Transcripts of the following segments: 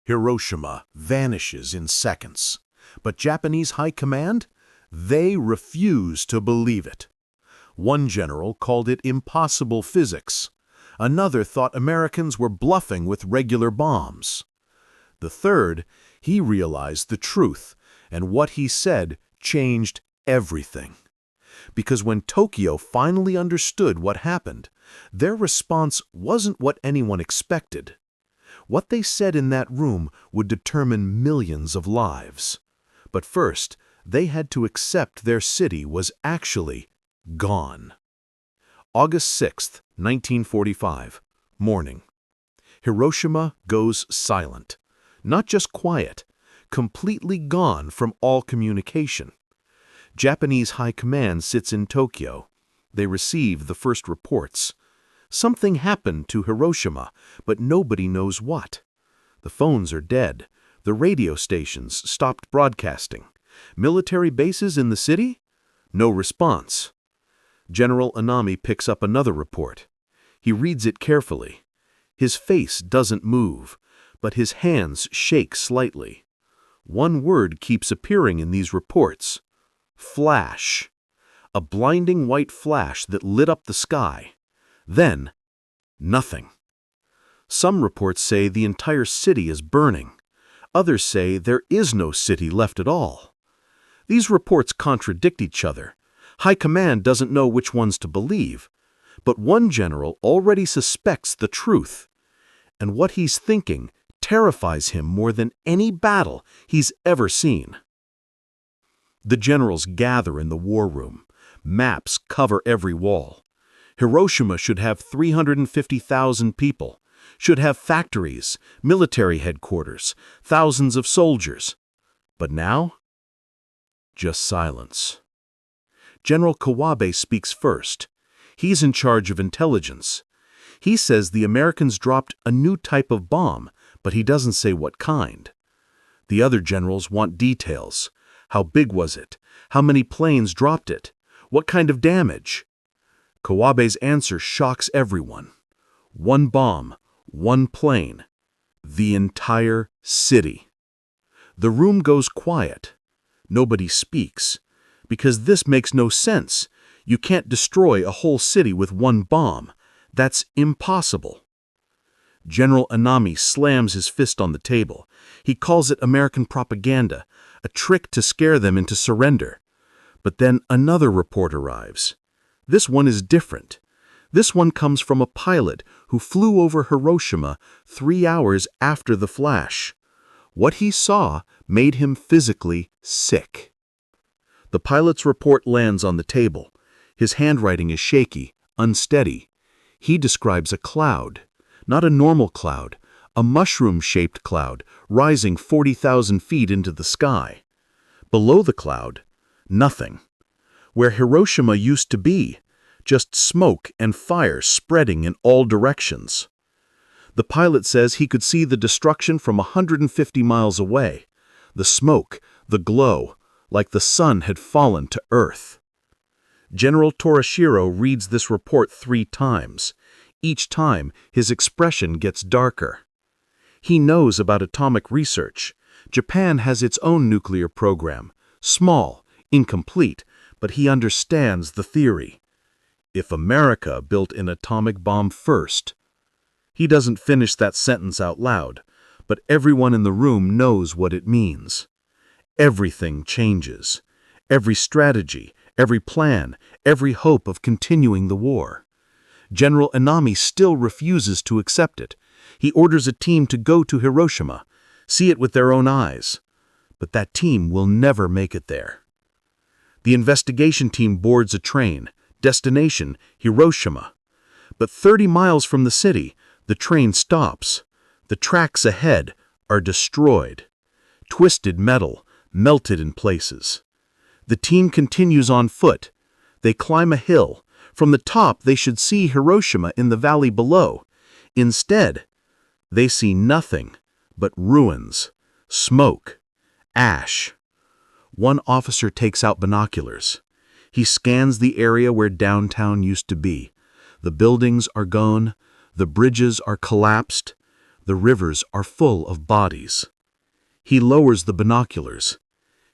Hiroshima vanishes in seconds. But Japanese high command? They refuse to believe it. One general called it impossible physics. Another thought Americans were bluffing with regular bombs. The third, he realized the truth, and what he said changed everything. Because when Tokyo finally understood what happened, their response wasn't what anyone expected. What they said in that room would determine millions of lives. But first, they had to accept their city was actually gone. August 6, 1945, morning. Hiroshima goes silent. Not just quiet, completely gone from all communication. Japanese high command sits in Tokyo. They receive the first reports. Something happened to Hiroshima, but nobody knows what. The phones are dead. The radio stations stopped broadcasting. Military bases in the city? No response. General Anami picks up another report. He reads it carefully. His face doesn't move, but his hands shake slightly. One word keeps appearing in these reports. Flash. A blinding white flash that lit up the sky. Then, nothing. Some reports say the entire city is burning. Others say there is no city left at all. These reports contradict each other. High command doesn't know which ones to believe. But one general already suspects the truth. And what he's thinking terrifies him more than any battle he's ever seen. The generals gather in the war room. Maps cover every wall. Hiroshima should have 350,000 people, should have factories, military headquarters, thousands of soldiers. But now, just silence. General Kawabe speaks first. He's in charge of intelligence. He says the Americans dropped a new type of bomb, but he doesn't say what kind. The other generals want details. How big was it? How many planes dropped it? What kind of damage? Kawabe's answer shocks everyone. One bomb, one plane, the entire city. The room goes quiet. Nobody speaks. Because this makes no sense. You can't destroy a whole city with one bomb. That's impossible. General Anami slams his fist on the table. He calls it American propaganda, a trick to scare them into surrender. But then another report arrives. This one is different. This one comes from a pilot who flew over Hiroshima 3 hours after the flash. What he saw made him physically sick. The pilot's report lands on the table. His handwriting is shaky, unsteady. He describes a cloud, not a normal cloud, a mushroom-shaped cloud rising 40,000 feet into the sky. Below the cloud, nothing. Where Hiroshima used to be, just smoke and fire spreading in all directions. The pilot says he could see the destruction from 150 miles away. The smoke, the glow, like the sun had fallen to earth. General Torashiro reads this report 3 times. Each time, his expression gets darker. He knows about atomic research. Japan has its own nuclear program. Small, incomplete, but he understands the theory. If America built an atomic bomb first. He doesn't finish that sentence out loud, but everyone in the room knows what it means. Everything changes. Every strategy, every plan, every hope of continuing the war. General Anami still refuses to accept it. He orders a team to go to Hiroshima, see it with their own eyes. But that team will never make it there. The investigation team boards a train, destination Hiroshima. But 30 miles from the city, the train stops. The tracks ahead are destroyed. Twisted metal, melted in places. The team continues on foot. They climb a hill. From the top, they should see Hiroshima in the valley below. Instead, they see nothing but ruins, smoke, ash. One officer takes out binoculars. He scans the area where downtown used to be. The buildings are gone. The bridges are collapsed. The rivers are full of bodies. He lowers the binoculars.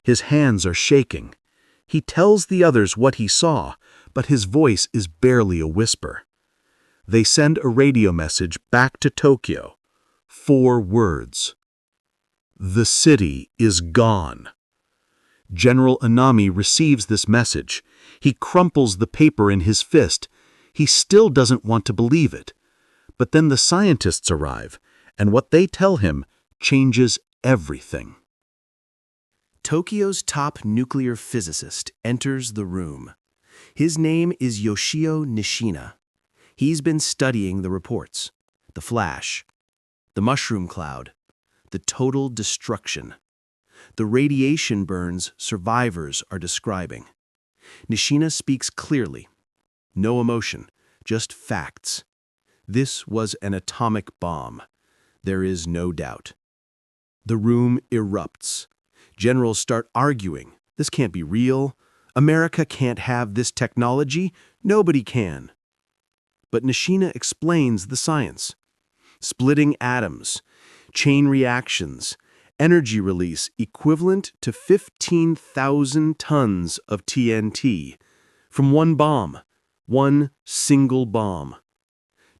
His hands are shaking. He tells the others what he saw, but his voice is barely a whisper. They send a radio message back to Tokyo. 4 words. The city is gone. General Anami receives this message. He crumples the paper in his fist. He still doesn't want to believe it. But then the scientists arrive, and what they tell him changes everything. Tokyo's top nuclear physicist enters the room. His name is Yoshio Nishina. He's been studying the reports, the flash, the mushroom cloud, the total destruction, the radiation burns survivors are describing. Nishina speaks clearly. No emotion, just facts. This was an atomic bomb. There is no doubt. The room erupts. Generals start arguing. This can't be real. America can't have this technology. Nobody can. But Nishina explains the science. Splitting atoms, chain reactions, energy release equivalent to 15,000 tons of TNT from one bomb, one single bomb.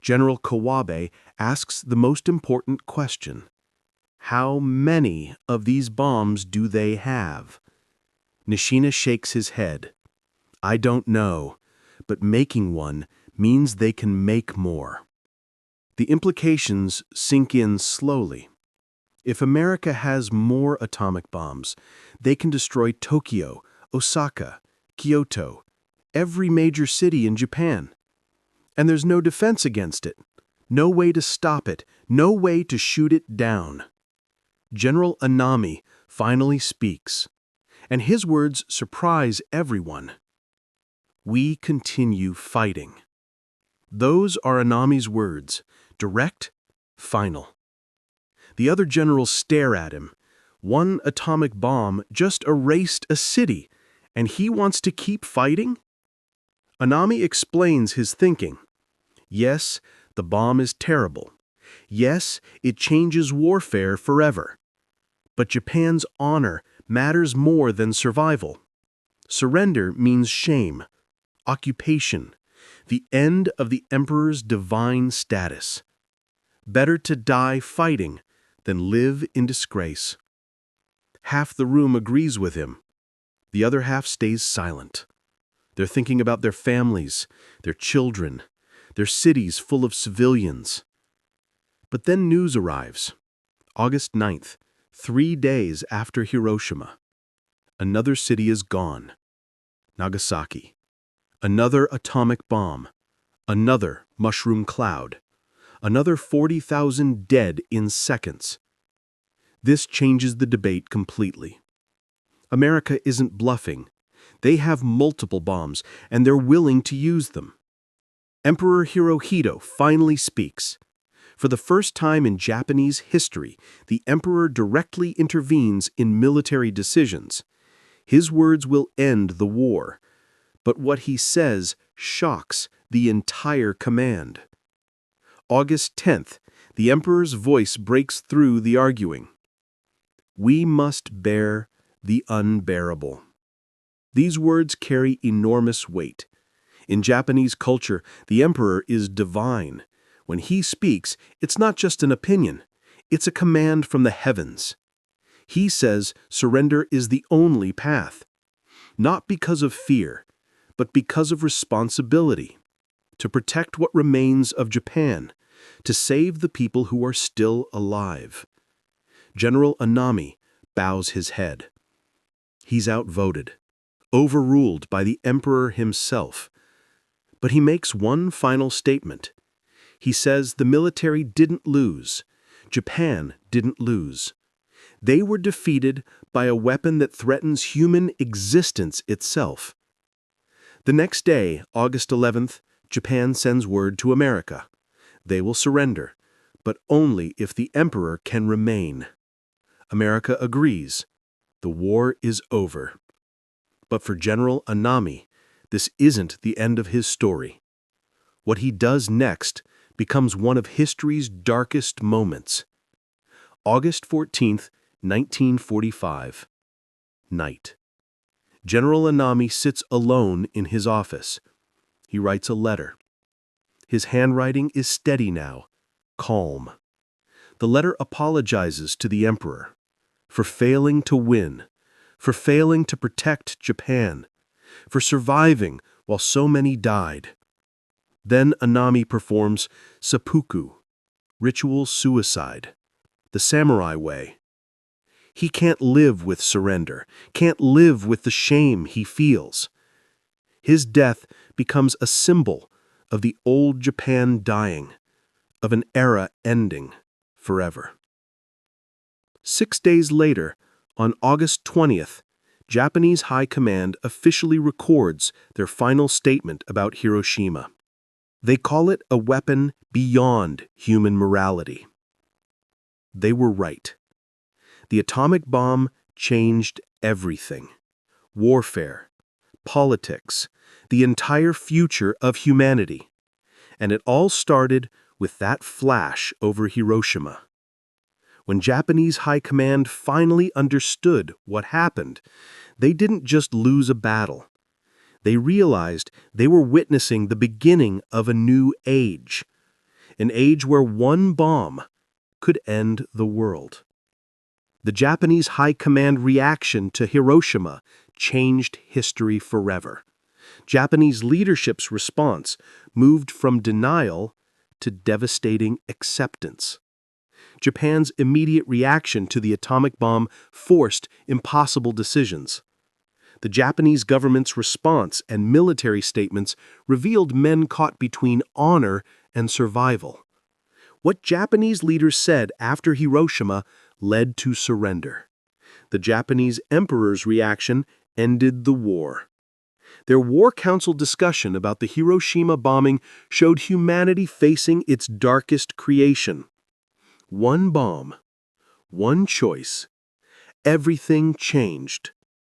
General Kawabe asks the most important question. How many of these bombs do they have? Nishina shakes his head. I don't know, but making one means they can make more. The implications sink in slowly. If America has more atomic bombs, they can destroy Tokyo, Osaka, Kyoto, every major city in Japan. And there's no defense against it, no way to stop it, no way to shoot it down. General Anami finally speaks, and his words surprise everyone. We continue fighting. Those are Anami's words, direct, final. The other generals stare at him. One atomic bomb just erased a city, and he wants to keep fighting? Anami explains his thinking. Yes, the bomb is terrible. Yes, it changes warfare forever. But Japan's honor matters more than survival. Surrender means shame, occupation, the end of the emperor's divine status. Better to die fighting than live in disgrace. Half the room agrees with him. The other half stays silent. They're thinking about their families, their children, their cities full of civilians. But then news arrives. August 9th, 3 days after Hiroshima. Another city is gone. Nagasaki. Another atomic bomb. Another mushroom cloud. Another 40,000 dead in seconds. This changes the debate completely. America isn't bluffing. They have multiple bombs, and they're willing to use them. Emperor Hirohito finally speaks. For the first time in Japanese history, the emperor directly intervenes in military decisions. His words will end the war, but what he says shocks the entire command. August 10th, the emperor's voice breaks through the arguing. We must bear the unbearable. These words carry enormous weight. In Japanese culture, the emperor is divine. When he speaks, it's not just an opinion. It's a command from the heavens. He says surrender is the only path. Not because of fear, but because of responsibility. To protect what remains of Japan. To save the people who are still alive. General Anami bows his head. He's outvoted, overruled by the emperor himself. But he makes one final statement. He says the military didn't lose. Japan didn't lose. They were defeated by a weapon that threatens human existence itself. The next day, August 11th, Japan sends word to America. They will surrender, but only if the emperor can remain. America agrees. The war is over. But for General Anami, this isn't the end of his story. What he does next becomes one of history's darkest moments. August 14th, 1945. Night. General Anami sits alone in his office. He writes a letter. His handwriting is steady now, calm. The letter apologizes to the emperor for failing to win, for failing to protect Japan, for surviving while so many died. Then Anami performs seppuku, ritual suicide, the samurai way. He can't live with surrender, can't live with the shame he feels. His death becomes a symbol of the old Japan dying, of an era ending forever. 6 days later, on August 20th, Japanese High Command officially records their final statement about Hiroshima. They call it a weapon beyond human morality. They were right. The atomic bomb changed everything. Warfare, politics, the entire future of humanity. And it all started with that flash over Hiroshima. When Japanese High Command finally understood what happened, they didn't just lose a battle. They realized they were witnessing the beginning of a new age, an age where one bomb could end the world. The Japanese High Command reaction to Hiroshima changed history forever. Japanese leadership's response moved from denial to devastating acceptance. Japan's immediate reaction to the atomic bomb forced impossible decisions. The Japanese government's response and military statements revealed men caught between honor and survival. What Japanese leaders said after Hiroshima led to surrender. The Japanese emperor's reaction ended the war. Their War Council discussion about the Hiroshima bombing showed humanity facing its darkest creation. One bomb, one choice. Everything changed.